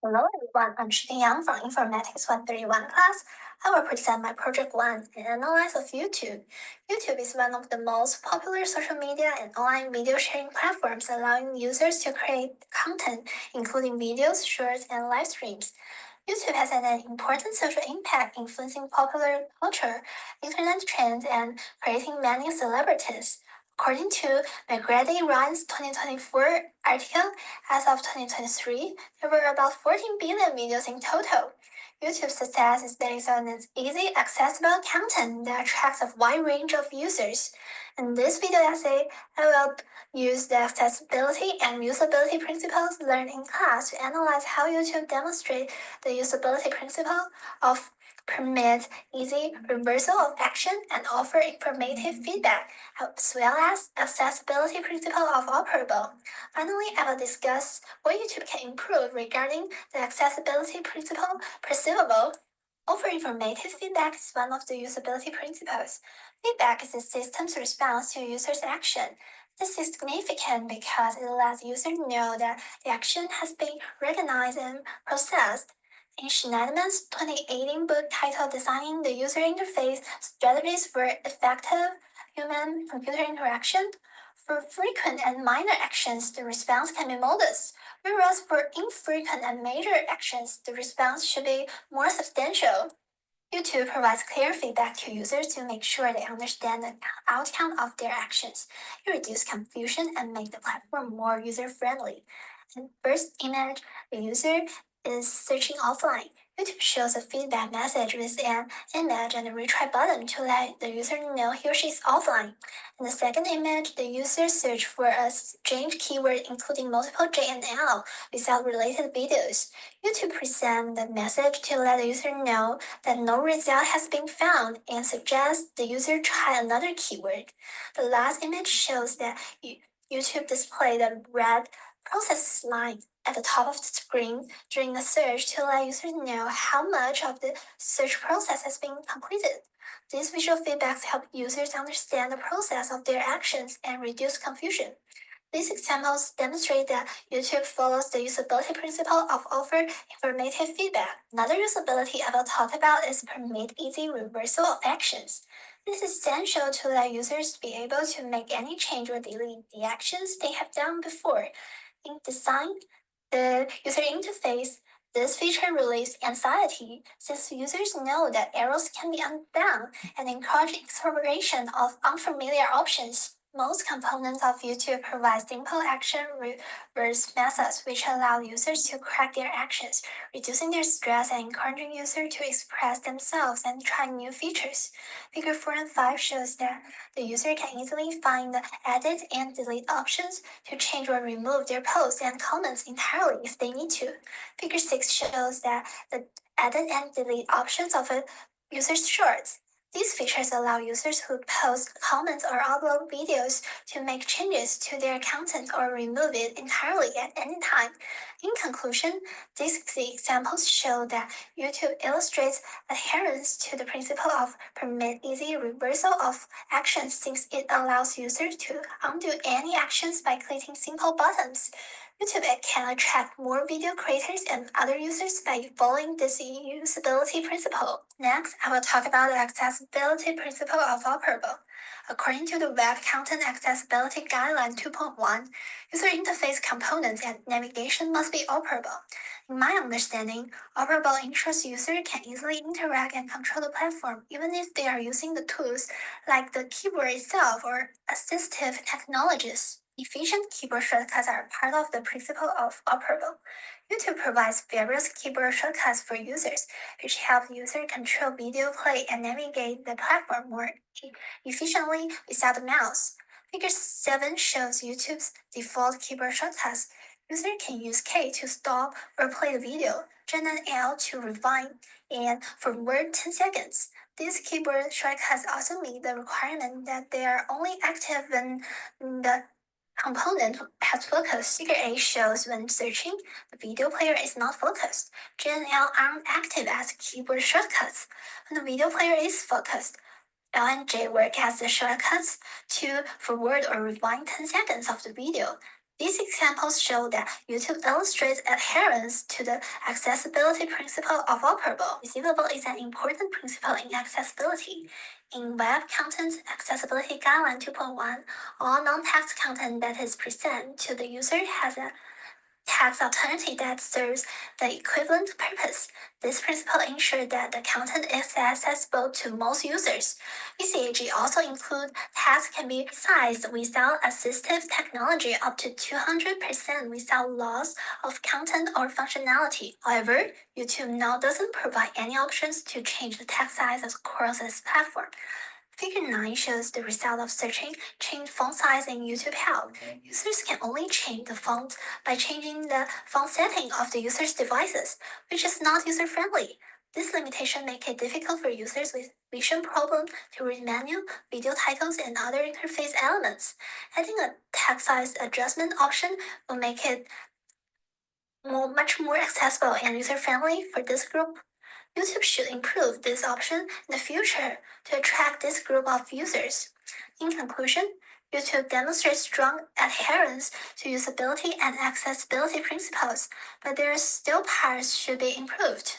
Hello everyone, I'm Yang from Informatics 131 class. I will present my project 1, an analysis of YouTube. YouTube is one of the most popular social media and online video sharing platforms, allowing users to create content, including videos, shorts, and live streams. YouTube has had an important social impact, influencing popular culture, internet trends, and creating many celebrities. According to McGrady Ryan's 2024 article, as of 2023, there were about 14 billion videos in total. YouTube's success is based on its easy, accessible content that attracts a wide range of users. In this video essay, I will use the accessibility and usability principles learned in class to analyze how YouTube demonstrates the usability principle of permit easy reversal of action and offer informative feedback, as well as accessibility principle of operable. Finally, I will discuss what YouTube can improve regarding the accessibility principle perceivable. Offer informative feedback is one of the usability principles. Feedback is the system's response to a user's action. This is significant because it lets users know that the action has been recognized and processed. In Shneiderman's 2018 book titled Designing the User Interface Strategies for Effective Human-Computer Interaction, for frequent and minor actions, the response can be modest, whereas for infrequent and major actions, the response should be more substantial. YouTube provides clear feedback to users to make sure they understand the outcome of their actions. It reduces confusion and makes the platform more user-friendly. In first image, the user is searching offline. YouTube shows a feedback message with an image and a retry button to let the user know he or she is offline. In the second image, the user searched for a strange keyword including multiple J and L without related videos. YouTube presents the message to let the user know that no result has been found and suggests the user try another keyword. The last image shows that YouTube displayed a red process line at the top of the screen during the search to let users know how much of the search process has been completed. These visual feedbacks help users understand the process of their actions and reduce confusion. These examples demonstrate that YouTube follows the usability principle of offer informative feedback. Another usability I will talk about is permit easy reversal of actions. This is essential to let users be able to make any change or delete the actions they have done before. In design, the user interface, this feature relieves anxiety since users know that errors can be undone and encourage exploration of unfamiliar options. Most components of YouTube provide simple action reverse methods which allow users to correct their actions, reducing their stress and encouraging users to express themselves and try new features. Figure 4 and 5 shows that the user can easily find the edit and delete options to change or remove their posts and comments entirely if they need to. Figure 6 shows that the edit and delete options of a user's shorts. These features allow users who post comments or upload videos to make changes to their content or remove it entirely at any time. In conclusion, these examples show that YouTube illustrates adherence to the principle of permit easy reversal of actions since it allows users to undo any actions by clicking simple buttons. YouTube can attract more video creators and other users by following this usability principle. Next, I will talk about the accessibility principle of operable. According to the Web Content Accessibility Guideline 2.1, user interface components and navigation must be operable. In my understanding, operable ensures users can easily interact and control the platform even if they are using the tools like the keyboard itself or assistive technologies. Efficient keyboard shortcuts are part of the principle of operable. YouTube provides various keyboard shortcuts for users, which help users control video play and navigate the platform more efficiently without a mouse. Figure 7 shows YouTube's default keyboard shortcuts. Users can use K to stop or play the video, J and L to rewind, and forward 10 seconds. These keyboard shortcuts also meet the requirement that they are only active when the component has focus. Figure 8 shows when searching, the video player is not focused. J and L aren't active as keyboard shortcuts. When the video player is focused, L and J work as the shortcuts to forward or rewind 10 seconds of the video. These examples show that YouTube illustrates adherence to the accessibility principle of operable. Receivable is an important principle in accessibility. In Web Content Accessibility Guideline 2.1, all non-text content that is presented to the user has a text alternative that serves the equivalent purpose. This principle ensures that the content is accessible to most users. WCAG also includes text can be resized without assistive technology up to 200% without loss of content or functionality. However, YouTube now doesn't provide any options to change the text size across its platform. Figure 9 shows the result of searching change font size in YouTube Help. Users can only change the font by changing the font setting of the user's devices, which is not user-friendly. This limitation makes it difficult for users with vision problems to read menu, video titles, and other interface elements. Adding a text size adjustment option will make it much more accessible and user-friendly for this group. YouTube should improve this option in the future to attract this group of users. In conclusion, YouTube demonstrates strong adherence to usability and accessibility principles, but there are still parts should be improved.